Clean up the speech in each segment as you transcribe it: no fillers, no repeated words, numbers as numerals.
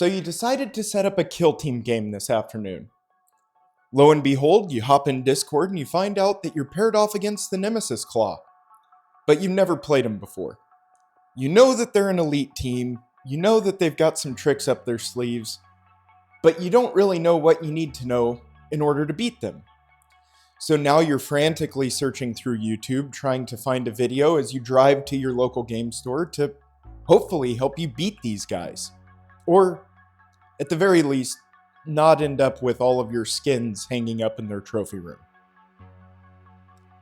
So you decided to set up a kill team game this afternoon. Lo and behold, you hop in Discord and you find out that you're paired off against the Nemesis Claw. But you've never played them before. You know that they're an elite team, you know that they've got some tricks up their sleeves, but you don't really know what you need to know in order to beat them. So now you're frantically searching through YouTube, trying to find a video as you drive to your local game store to hopefully help you beat these guys. Or, at the very least, not end up with all of your skins hanging up in their trophy room.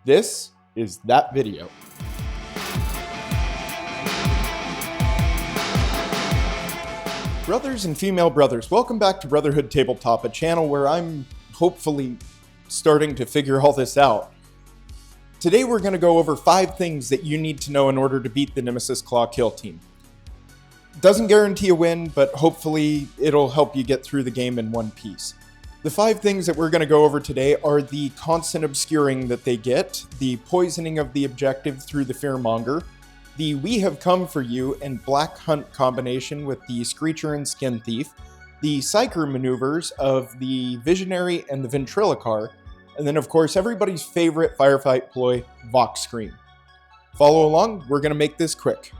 This is that video. Brothers and female brothers, welcome back to Brotherhood Tabletop, a channel where I'm hopefully starting to figure all this out. Today we're going to go over 5 things that you need to know in order to beat the Nemesis Claw Kill Team. Doesn't guarantee a win, but hopefully it'll help you get through the game in one piece. The 5 things that we're going to go over today are the constant obscuring that they get, the poisoning of the objective through the Fearmonger, the We Have Come For You and Black Hunt combination with the Screecher and Skin Thief, the Psyker maneuvers of the Visionary and the Ventriloquar, and then of course everybody's favorite firefight ploy, Vox Scream. Follow along, we're going to make this quick.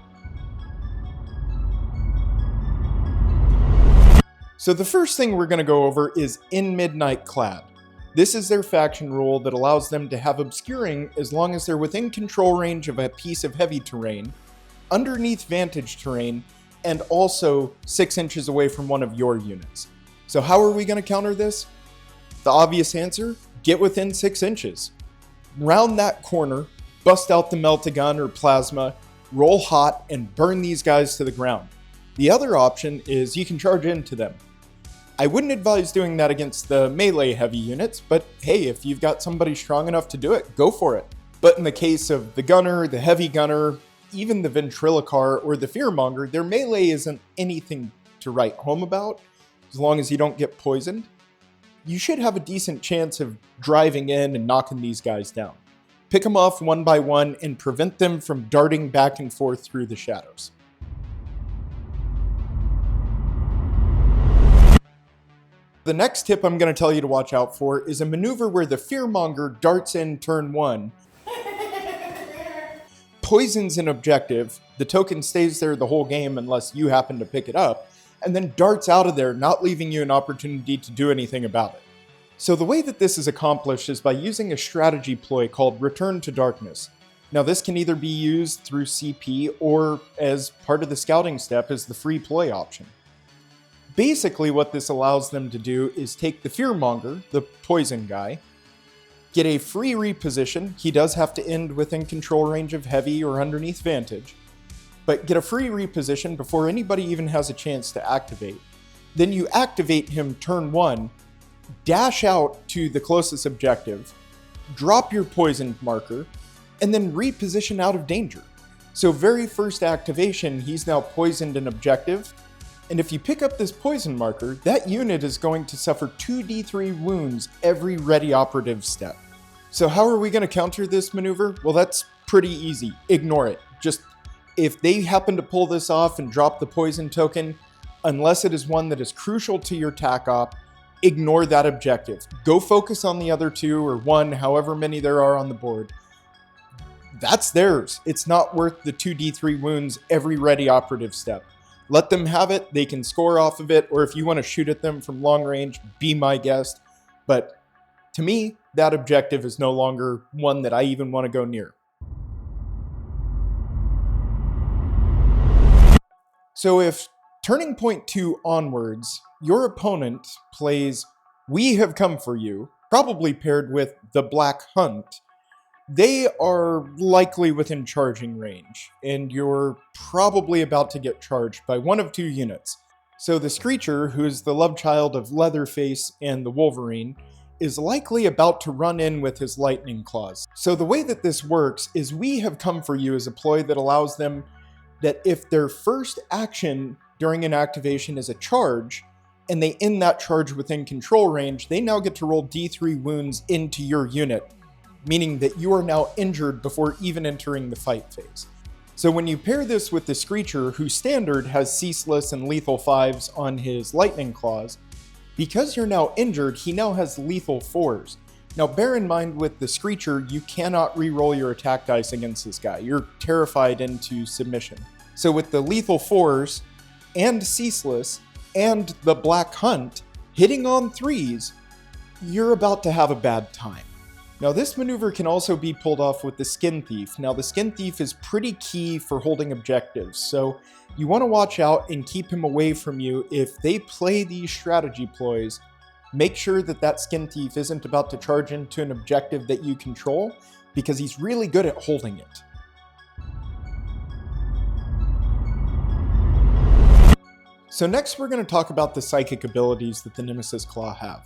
So the first thing we're going to go over is In Midnight Clad. This is their faction rule that allows them to have obscuring as long as they're within control range of a piece of heavy terrain, underneath vantage terrain, and also 6 inches away from one of your units. So how are we going to counter this? The obvious answer, get within 6 inches. Round that corner, bust out the melt-a-gun or plasma, roll hot, and burn these guys to the ground. The other option is you can charge into them. I wouldn't advise doing that against the melee heavy units, but hey, if you've got somebody strong enough to do it, go for it. But in the case of the gunner, the heavy gunner, even the Ventriloquar or the Fearmonger, their melee isn't anything to write home about, as long as you don't get poisoned. You should have a decent chance of driving in and knocking these guys down. Pick them off one by one and prevent them from darting back and forth through the shadows. The next tip I'm going to tell you to watch out for is a maneuver where the Fearmonger darts in turn 1, poisons an objective, the token stays there the whole game unless you happen to pick it up, and then darts out of there, not leaving you an opportunity to do anything about it. So the way that this is accomplished is by using a strategy ploy called Return to Darkness. Now this can either be used through CP or as part of the scouting step as the free ploy option. Basically what this allows them to do is take the Fearmonger, the poison guy, get a free reposition, he does have to end within control range of heavy or underneath vantage, but get a free reposition before anybody even has a chance to activate. Then you activate him turn 1, dash out to the closest objective, drop your poison marker, and then reposition out of danger. So very first activation, he's now poisoned an objective, and if you pick up this poison marker, that unit is going to suffer 2d3 wounds every ready operative step. So how are we going to counter this maneuver? Well, that's pretty easy. Ignore it. Just, if they happen to pull this off and drop the poison token, unless it is one that is crucial to your TAC op, ignore that objective. Go focus on the other 2 or 1, however many there are on the board. That's theirs. It's not worth the 2d3 wounds every ready operative step. Let them have it, they can score off of it, or if you want to shoot at them from long range, be my guest. But to me, that objective is no longer one that I even want to go near. So if turning point 2 onwards, your opponent plays We Have Come For You, probably paired with the Black Hunt, they are likely within charging range, and you're probably about to get charged by one of 2 units. So the Screecher, who is the love child of Leatherface and the Wolverine, is likely about to run in with his lightning claws. So the way that this works is We Have Come For You is a ploy that allows them that if their first action during an activation is a charge, and they end that charge within control range, they now get to roll d3 wounds into your unit, meaning that you are now injured before even entering the fight phase. So when you pair this with the Screecher, whose standard has ceaseless and lethal 5s on his lightning claws, because you're now injured, he now has lethal 4s. Now bear in mind with the Screecher, you cannot re-roll your attack dice against this guy. You're terrified into submission. So with the lethal 4s, and ceaseless, and the Black Hunt, hitting on 3s, you're about to have a bad time. Now this maneuver can also be pulled off with the Skin Thief. Now the Skin Thief is pretty key for holding objectives, so you want to watch out and keep him away from you if they play these strategy ploys. Make sure that that Skin Thief isn't about to charge into an objective that you control, because he's really good at holding it. So next we're going to talk about the psychic abilities that the Nemesis Claw have.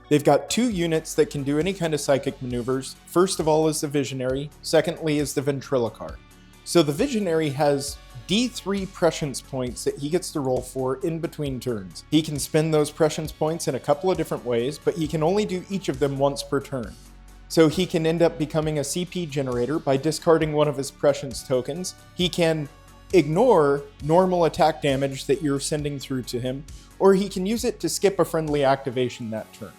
They've got 2 units that can do any kind of psychic maneuvers. First of all is the Visionary, secondly is the Ventriloquar. So the Visionary has D3 prescience points that he gets to roll for in between turns. He can spend those prescience points in a couple of different ways, but he can only do each of them once per turn. So he can end up becoming a CP generator by discarding one of his prescience tokens. He can ignore normal attack damage that you're sending through to him, or he can use it to skip a friendly activation that turn.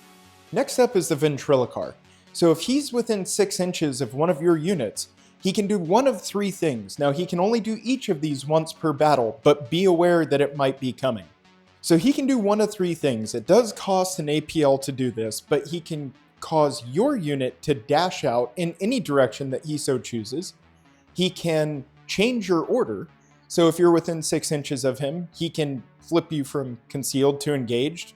Next up is the Ventriloquar. So if he's within 6 inches of one of your units, he can do one of 3 things. Now he can only do each of these once per battle, but be aware that it might be coming. So he can do one of 3 things. It does cost an APL to do this, but he can cause your unit to dash out in any direction that he so chooses. He can change your order. So if you're within 6 inches of him, he can flip you from concealed to engaged,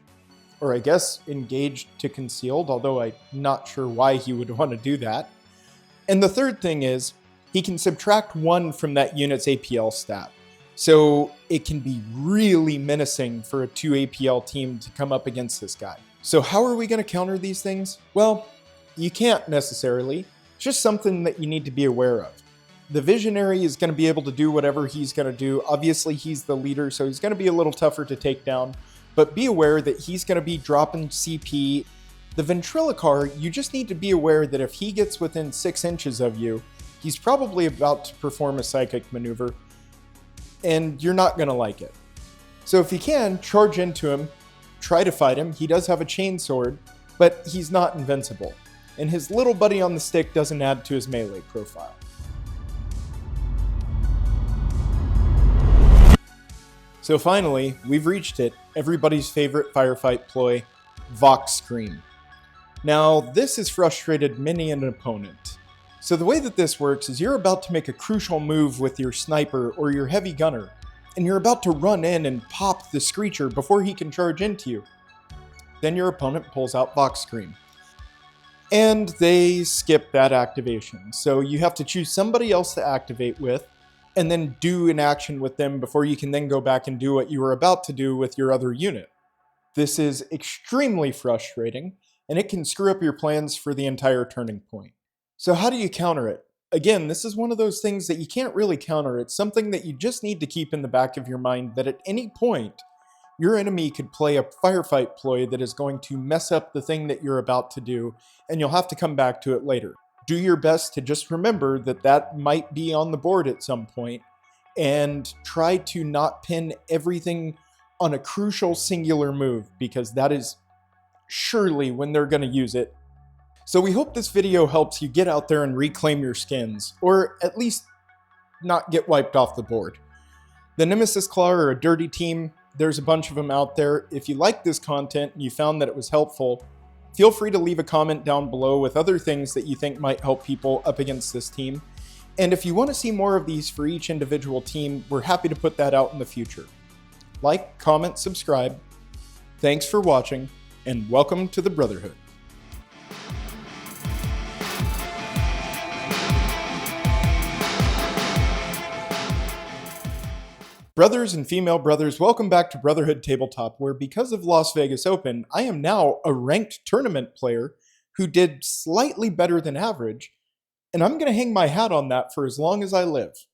or I guess engaged to concealed, although I'm not sure why he would want to do that. And the third thing is, he can subtract 1 from that unit's APL stat. So it can be really menacing for a 2 APL team to come up against this guy. So how are we going to counter these things? Well, you can't necessarily. It's just something that you need to be aware of. The Visionary is going to be able to do whatever he's going to do. Obviously, he's the leader, so he's going to be a little tougher to take down. But be aware that he's going to be dropping CP. The Ventriloquar, you just need to be aware that if he gets within 6 inches of you, he's probably about to perform a psychic maneuver, and you're not going to like it. So if you can, charge into him, try to fight him. He does have a chainsword, but he's not invincible. And his little buddy on the stick doesn't add to his melee profile. So finally, we've reached it, everybody's favorite firefight ploy, Vox Scream. Now, this has frustrated many an opponent. So the way that this works is you're about to make a crucial move with your sniper or your heavy gunner, and you're about to run in and pop the Screecher before he can charge into you. Then your opponent pulls out Vox Scream. And they skip that activation, so you have to choose somebody else to activate with, and then do an action with them before you can then go back and do what you were about to do with your other unit. This is extremely frustrating, and it can screw up your plans for the entire turning point. So how do you counter it? Again, this is one of those things that you can't really counter. It's something that you just need to keep in the back of your mind, that at any point, your enemy could play a firefight ploy that is going to mess up the thing that you're about to do, and you'll have to come back to it later. Do your best to just remember that that might be on the board at some point, and try to not pin everything on a crucial singular move, because that is surely when they're going to use it. So we hope this video helps you get out there and reclaim your skins, or at least not get wiped off the board. The Nemesis Claw are a dirty team. There's a bunch of them out there. If you like this content and you found that it was helpful, feel free to leave a comment down below with other things that you think might help people up against this team. And if you want to see more of these for each individual team, we're happy to put that out in the future. Like, comment, subscribe. Thanks for watching, and welcome to the Brotherhood. Brothers and female brothers, welcome back to Brotherhood Tabletop, where because of Las Vegas Open, I am now a ranked tournament player who did slightly better than average, and I'm going to hang my hat on that for as long as I live.